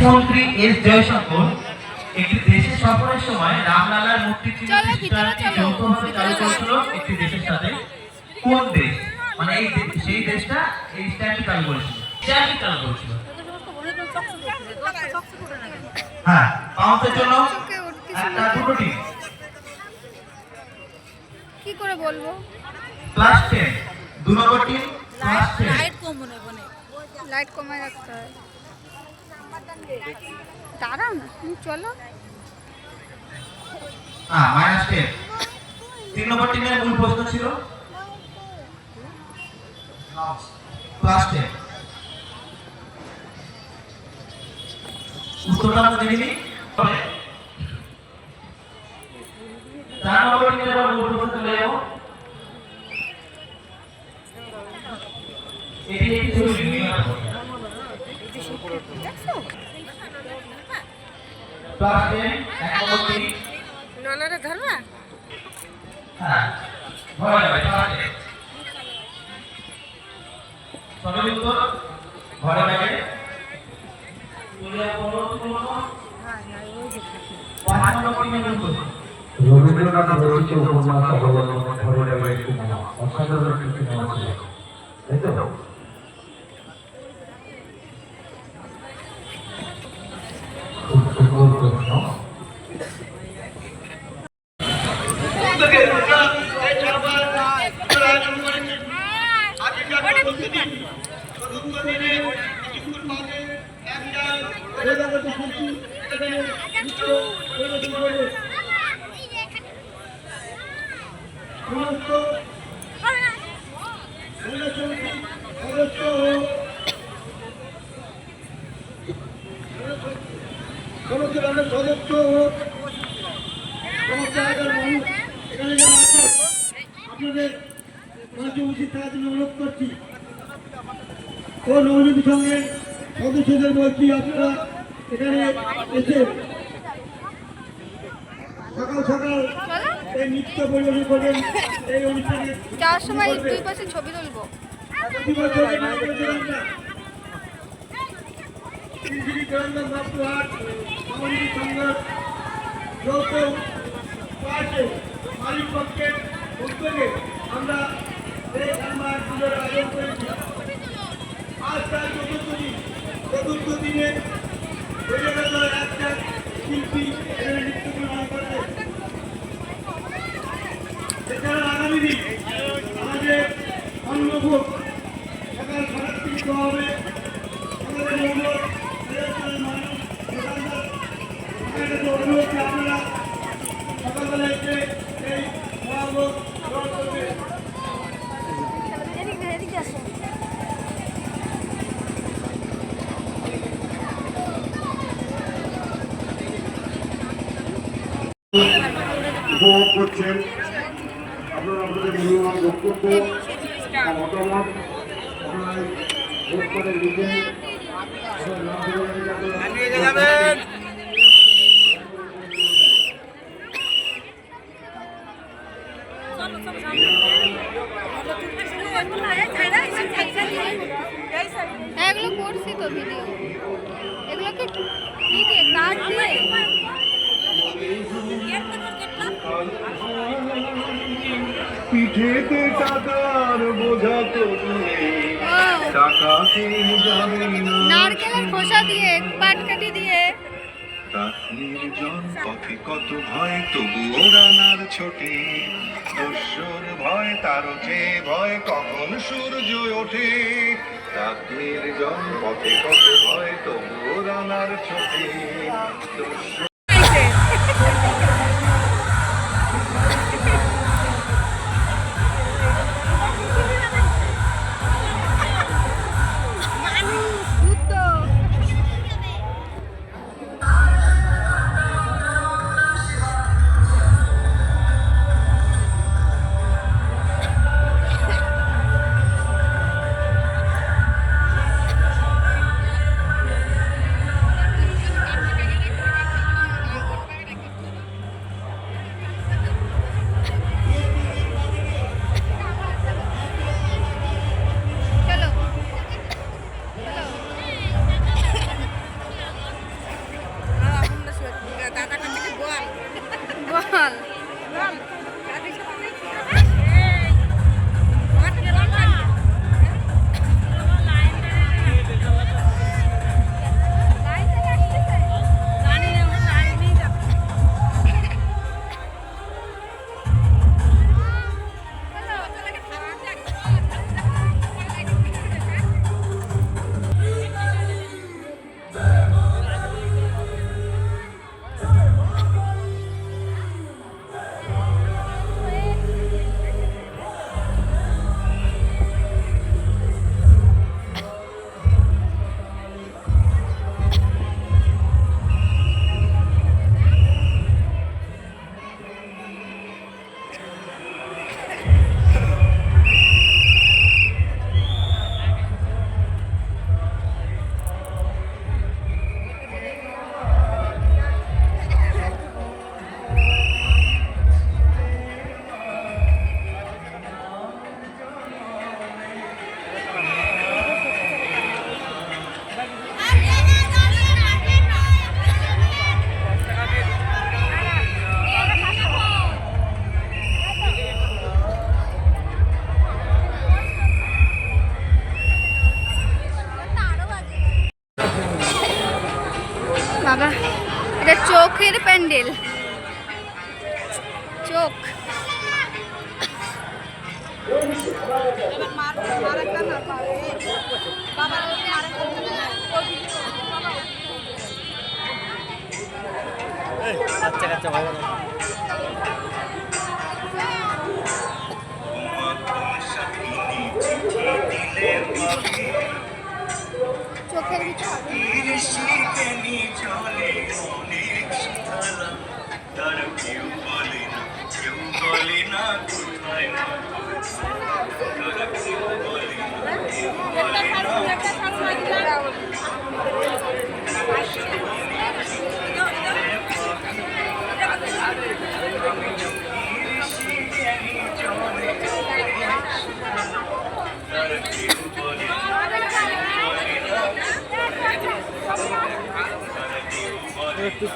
বিদেশমন্ত্রী এস জয়শঙ্কর একটি দেশে সফরের সময় রামলালার মূর্তি যৌথভাবে চালু করেছিল একটি দেশের সাথে। কোন দেশ? মানে এই সেই দেশটা এই স্ট্যাম্পটি চালু করেছিল। হ্যাঁ, পাউন্ডের জন্য একটা দুটো টিম। কি করে বলবো? প্লাস 10 2 নম্বর টিম প্লাস 10। লাইট কমায় রাখতে হয়। দাঁড়াও না, তুমি চলো। মাইনাস 10। 3 নম্বর টিমের মূল প্রশ্ন ছিল প্লাস 10। উত্তরটা আমরা দেখে নিই। 4 নম্বর টিমের মূল প্রশ্ন চলে যাবো। এটি একটি ছবি নির্মাণ করতে প্লাস 10 এক নম্বর টিম নলারে ধরবা। হ্যাঁ ভয় লাগে প্লাস 10 সঠিক উত্তর ঘরে লাগে। রবীন্দ্রনাথ রচিত উপন্যাস অবলম্বনে ঘরে যাবে একটি নামা, অসাধারণ একটি সিনেমা ছিল, তাই তো? খুব সুন্দর প্রশ্ন। আপনাদের মাঝে উপস্থিত থাকার জন্য অনুরোধ করছি। ও নবনীতি সঙ্গের সদস্যদের বলছি, আপনারা এখানে এসে সকাল সকাল এই নৃত্য পরিবেশন করবেন। এই অনুষ্ঠানে যাওয়ার সময় দুই পাশে ছবি তুলবো। মালিক পক্ষের উদ্যোগে আমরা এই পুজোর আয়োজন করেছি। আজ প্রায় চতুর্থ দিনে একটা শিল্পী এখানে নৃত্য পরিবেশন করবে। এছাড়া আগামী দিন আমাদের অন্নভোগ সকাল 7টা থেকে দেওয়া হবে। আমাদের অনুরোধ আপনারা সকালবেলা এসে এই মহাভোগ গ্রহণ করবে। উপভোগ করছেন, আপনারা আপনাদের মূল্যবান বক্তব্য মতামত আপনারা ভোট করে লিখে এগুলো করছি তো ভিডিও। এগুলোকে কি দিয়ে কাট দিয়ে পিঠেতে টাকার বোঝা তো টাকাতে যাবে না, নারকেলের খোসা দিয়ে পাটকাঠি দিয়ে। রাত্রির জন পথে কত ভয়, তবুও রানার ছোটে দস্যুর ভয়, তারও যে ভয় কখন সূর্য ওঠে। রাত্রির জন পথে কত ভয়, তবুও রানার ছোটে দস্যুর। বাবা, এটা চোখের প্যান্ডেল। চোখ চোখের ভিতরে একটু